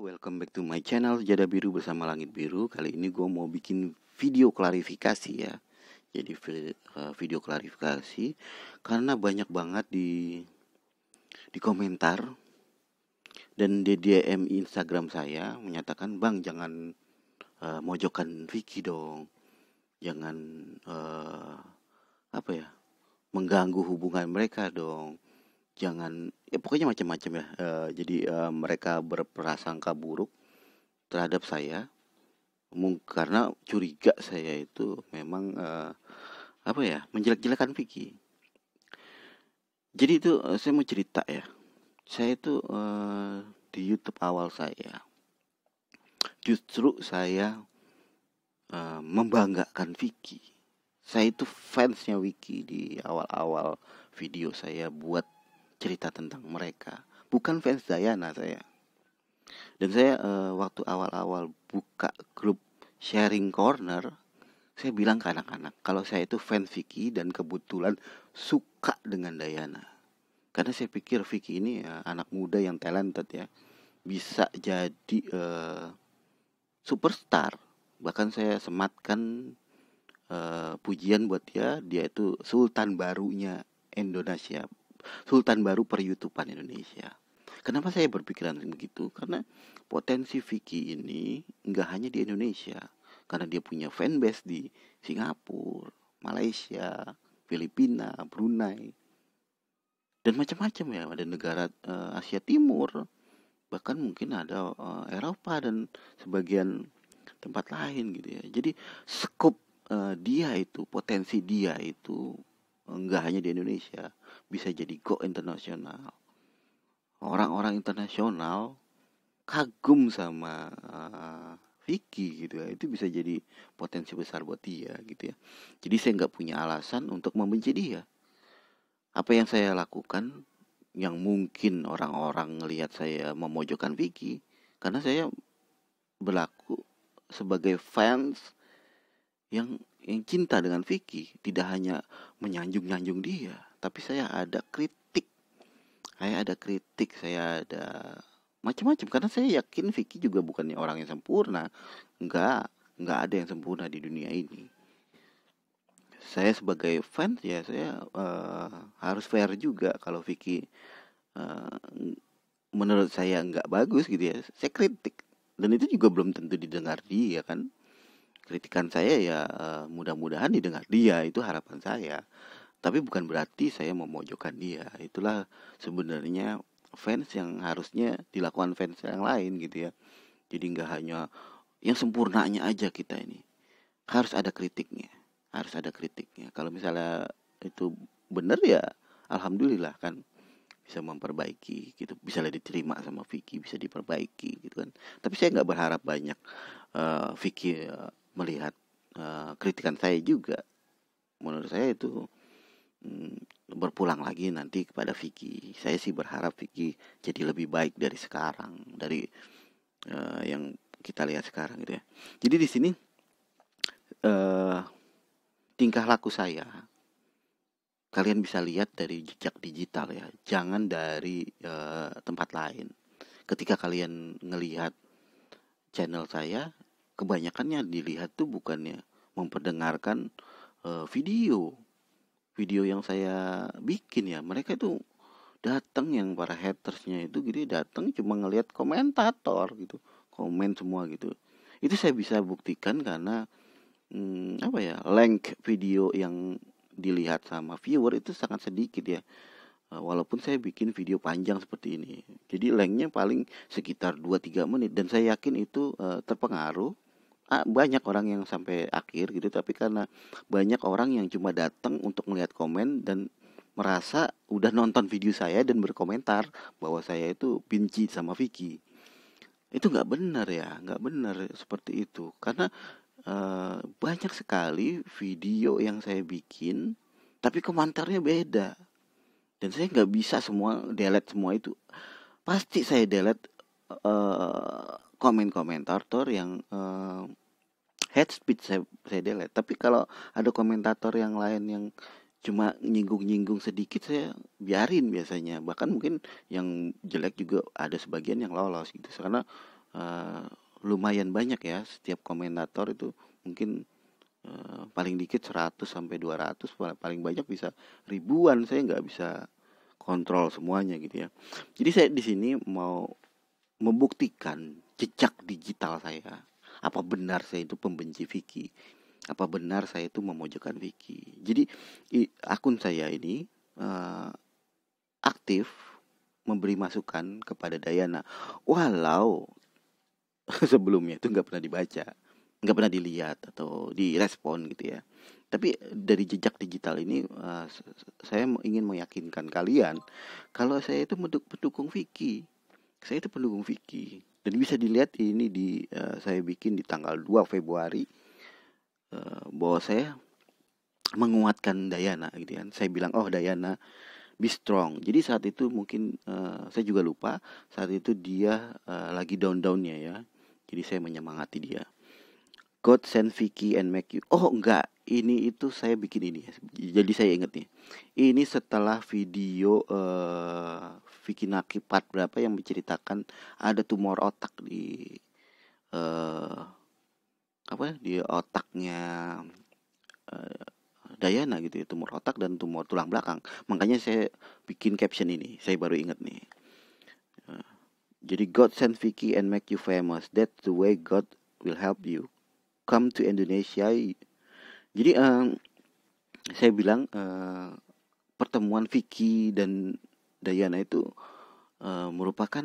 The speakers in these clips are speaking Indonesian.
welcome back to my channel Jada Biru bersama Langit Biru. Kali ini gue mau bikin video klarifikasi ya. Jadi video klarifikasi karena banyak banget di komentar dan di DM Instagram saya menyatakan, "Bang, jangan mojokkan Vicky dong. Jangan mengganggu hubungan mereka dong. Jangan," ya pokoknya macam-macam ya. Jadi mereka berprasangka buruk terhadap saya, karena curiga saya itu memang menjelek-jelekan Vicky. Jadi itu saya mau cerita ya. Saya itu di YouTube awal saya, justru saya membanggakan Vicky. Saya itu fansnya Vicky di awal-awal video saya buat cerita tentang mereka, bukan fans Dayana saya. Dan saya waktu awal-awal buka grup sharing corner, saya bilang ke anak-anak kalau saya itu fans Vicky dan kebetulan suka dengan Dayana. Karena saya pikir Vicky ini anak muda yang talented ya, bisa jadi superstar. Bahkan saya sematkan pujian buat dia itu sultan barunya Indonesia, sultan baru per-YouTubean Indonesia. Kenapa saya berpikiran begitu? Karena potensi Vicky ini nggak hanya di Indonesia, karena dia punya fanbase di Singapura, Malaysia, Filipina, Brunei, dan macam-macam ya. Ada negara Asia Timur, bahkan mungkin ada Eropa dan sebagian tempat lain gitu ya. Jadi skop potensi dia itu nggak hanya di Indonesia, bisa jadi go internasional. Orang-orang internasional kagum sama Vicky gitu ya. Itu bisa jadi potensi besar buat dia gitu ya. Jadi saya nggak punya alasan untuk membenci dia. Apa yang saya lakukan yang mungkin orang-orang ngelihat saya memojokkan Vicky, karena saya berlaku sebagai fans yang cinta dengan Vicky, tidak hanya menyanjung-nyanjung dia, tapi saya ada kritik, saya ada macam-macam, karena saya yakin Vicky juga bukannya orang yang sempurna, nggak ada yang sempurna di dunia ini. Saya sebagai fans ya saya harus fair juga. Kalau Vicky menurut saya nggak bagus gitu ya, saya kritik, dan itu juga belum tentu didengar dia kan. Kritikan saya ya mudah-mudahan didengar dia, itu harapan saya. Tapi bukan berarti saya memojokkan dia. Itulah sebenarnya fans yang harusnya dilakukan fans yang lain gitu ya. Jadi nggak hanya yang sempurnanya aja kita ini. Harus ada kritiknya. Kalau misalnya itu benar ya alhamdulillah kan, bisa memperbaiki gitu, bisa diterima sama Vicky, bisa diperbaiki gitu kan. Tapi saya nggak berharap banyak Vicky melihat kritikan saya juga. Menurut saya itu berpulang lagi nanti kepada Vicky. Saya sih berharap Vicky jadi lebih baik dari sekarang, dari yang kita lihat sekarang gitu ya. Jadi di sini tingkah laku saya kalian bisa lihat dari jejak digital ya, jangan dari tempat lain. Ketika kalian ngelihat channel saya, kebanyakannya dilihat tuh bukannya memperdengarkan video yang saya bikin ya. Mereka itu datang, yang para hatersnya itu gitu, datang cuma ngelihat komentator gitu, komen semua gitu. Itu saya bisa buktikan karena length video yang dilihat sama viewer itu sangat sedikit ya. Walaupun saya bikin video panjang seperti ini, jadi lengthnya paling sekitar 2-3 menit, dan saya yakin itu terpengaruh banyak orang yang sampai akhir gitu. Tapi karena banyak orang yang cuma datang untuk melihat komen dan merasa udah nonton video saya dan berkomentar bahwa saya itu benci sama Vicky, itu nggak benar seperti itu. Karena banyak sekali video yang saya bikin tapi komentarnya beda, dan saya nggak bisa delete semua itu. Pasti saya delete komentator yang hate speech, saya delete. Tapi kalau ada komentator yang lain yang cuma nyinggung-nyinggung sedikit, saya biarin biasanya. Bahkan mungkin yang jelek juga ada sebagian yang lolos gitu, karena eh, lumayan banyak ya, setiap komentator itu mungkin paling dikit 100 sampai 200, paling banyak bisa ribuan. Saya nggak bisa kontrol semuanya gitu ya. Jadi saya di sini mau membuktikan jejak digital saya. Apa benar saya itu pembenci Vicky? Apa benar saya itu memojokkan Vicky? Jadi akun saya ini eh, aktif memberi masukan kepada Dayana, walau sebelumnya itu nggak pernah dibaca, nggak pernah dilihat atau direspon gitu ya. Tapi dari jejak digital ini saya ingin meyakinkan kalian kalau saya itu pendukung Vicky. Saya itu pendukung Vicky. Dan bisa dilihat ini saya bikin di tanggal 2 Februari bahwa saya menguatkan Dayana gitu kan. Saya bilang, oh Dayana, be strong. Jadi saat itu mungkin saya juga lupa, saat itu dia lagi down-downnya ya. Jadi saya menyemangati dia. God send Vicky and make you. Oh enggak, ini itu saya bikin ini. Jadi saya ingat nih. Ini setelah video Vicky Naki part berapa yang menceritakan ada tumor otak di di otaknya Dayana gitu ya, tumor otak dan tumor tulang belakang. Makanya saya bikin caption ini. Saya baru ingat nih. Jadi God send Vicky and make you famous. That's the way God will help you. Come to Indonesia. Jadi saya bilang pertemuan Vicky dan Dayana itu merupakan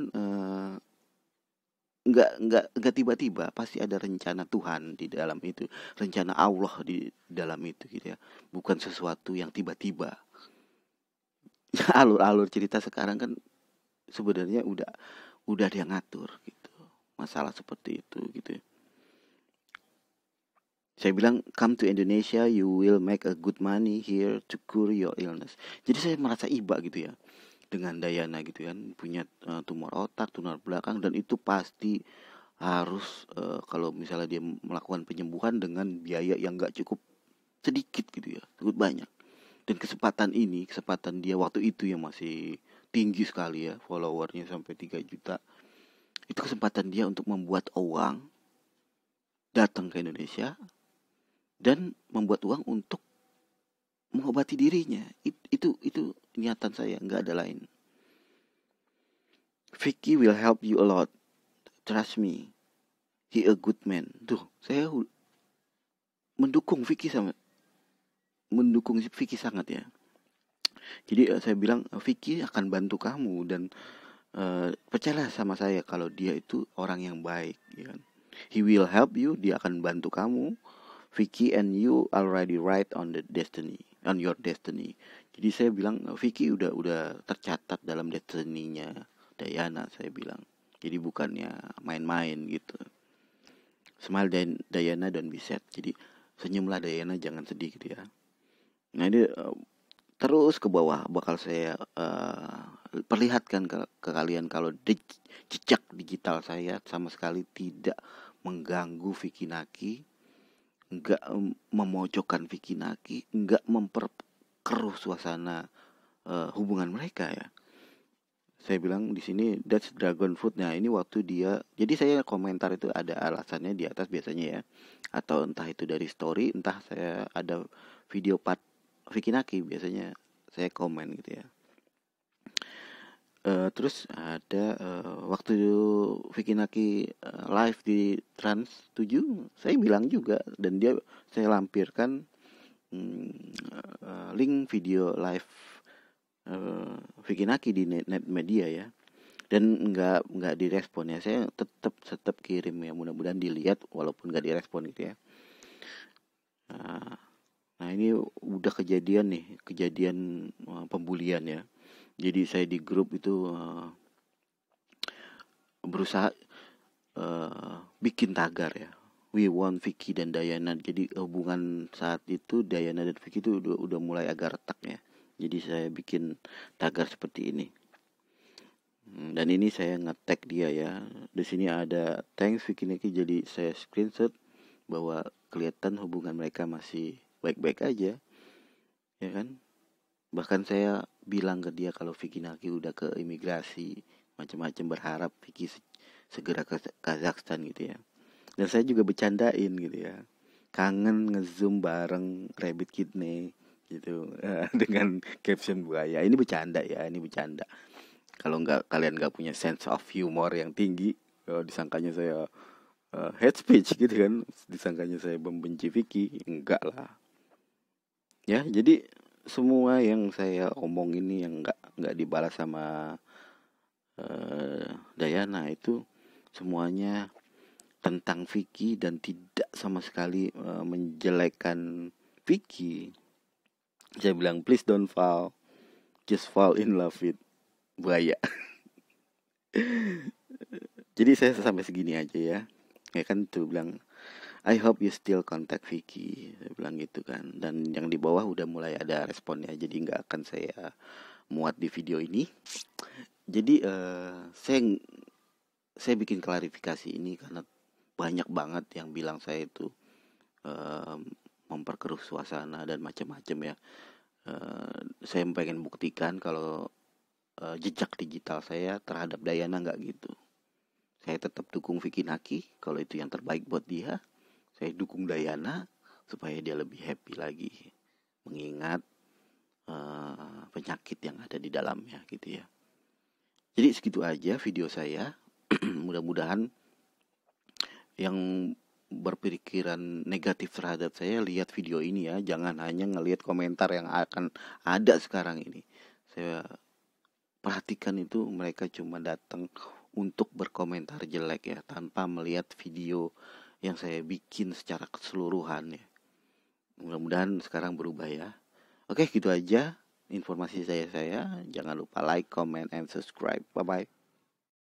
nggak tiba-tiba, pasti ada rencana Tuhan di dalam itu, rencana Allah di dalam itu gitu ya, bukan sesuatu yang tiba-tiba. Alur-alur cerita sekarang kan sebenarnya udah dia ngatur gitu, masalah seperti itu gitu ya. Saya bilang, come to Indonesia, you will make a good money here to cure your illness. Jadi saya merasa iba gitu ya dengan Dayana gitu kan, punya tumor otak, tumor belakang, dan itu pasti harus kalau misalnya dia melakukan penyembuhan dengan biaya yang gak cukup sedikit gitu ya, cukup banyak. Dan kesempatan dia waktu itu yang masih tinggi sekali ya, followernya sampai 3 juta. Itu kesempatan dia untuk membuat uang, datang ke Indonesia dan membuat uang untuk mengobati dirinya. Itu niatan saya, nggak ada lain. Vicky will help you a lot, trust me, he a good man. Tuh, saya mendukung Vicky sangat ya. Jadi saya bilang, Vicky akan bantu kamu dan percayalah sama saya kalau dia itu orang yang baik ya kan? He will help you, dia akan bantu kamu. Vicky and you already right on your destiny. Jadi saya bilang Vicky udah tercatat dalam destiny-nya Dayana, saya bilang. Jadi bukannya main-main gitu. Smile dan Dayana, don't be sad. Jadi senyumlah Dayana, jangan sedih gitu ya. Nah ini terus ke bawah bakal saya perlihatkan ke kalian kalau jejak digital saya sama sekali tidak mengganggu Vicky Naki, nggak memojokkan Vicky Naki, nggak memperkeruh suasana hubungan mereka ya. Saya bilang di sini that's dragon fruit. Nah ini waktu dia, jadi saya komentar itu ada alasannya di atas biasanya ya, atau entah itu dari story, entah saya ada video part Vicky Naki, biasanya saya komen gitu ya. Terus ada waktu Vicky Naki live di Trans 7, saya bilang juga, dan saya lampirkan link video live Vicky Naki di net media ya, dan nggak direspon ya. Saya tetap kirim ya, mudah-mudahan dilihat walaupun nggak direspon gitu ya. Nah ini udah kejadian pembulian ya. Jadi saya di grup itu berusaha bikin tagar ya, we want Vicky dan Dayana. Jadi hubungan saat itu Dayana dan Vicky itu udah mulai agak retak ya. Jadi saya bikin tagar seperti ini. Dan ini saya nge-tag dia ya. Di sini ada thanks Vicky Naki. Jadi saya screenshot bahwa kelihatan hubungan mereka masih baik-baik aja, ya kan. Bahkan saya bilang ke dia kalau Vicky Naki udah ke imigrasi, macam-macam, berharap Vicky segera ke Kazakhstan gitu ya. Dan saya juga bercandain gitu ya, kangen ngezoom bareng Rabbit Kidney gitu dengan caption buaya. Ini bercanda ya, ini bercanda. Kalau kalian nggak punya sense of humor yang tinggi, disangkanya saya hate speech gitu kan, disangkanya saya membenci Vicky. Enggak lah ya. Jadi semua yang saya omong ini yang nggak dibalas sama Dayana itu semuanya tentang Vicky dan tidak sama sekali menjelekkan Vicky. Saya bilang please don't fall, just fall in love with buaya. Jadi saya sampai segini aja ya. Ya kan tuh bilang I hope you still contact Vicky, saya bilang gitu kan. Dan yang di bawah udah mulai ada responnya, jadi nggak akan saya muat di video ini. Jadi saya bikin klarifikasi ini karena banyak banget yang bilang saya itu memperkeruh suasana dan macam-macam ya. Saya pengen buktikan kalau jejak digital saya terhadap Dayana nggak gitu. Saya tetap dukung Vicky Naki kalau itu yang terbaik buat dia. Saya dukung Dayana supaya dia lebih happy lagi, mengingat penyakit yang ada di dalamnya gitu ya. Jadi segitu aja video saya. Mudah-mudahan yang berpikiran negatif terhadap saya lihat video ini ya, jangan hanya ngelihat komentar yang akan ada sekarang ini. Saya perhatikan itu mereka cuma datang untuk berkomentar jelek ya, tanpa melihat video yang saya bikin secara keseluruhan ya. Mudah-mudahan sekarang berubah ya. Oke, gitu aja informasi saya. Jangan lupa like, comment, and subscribe. Bye-bye.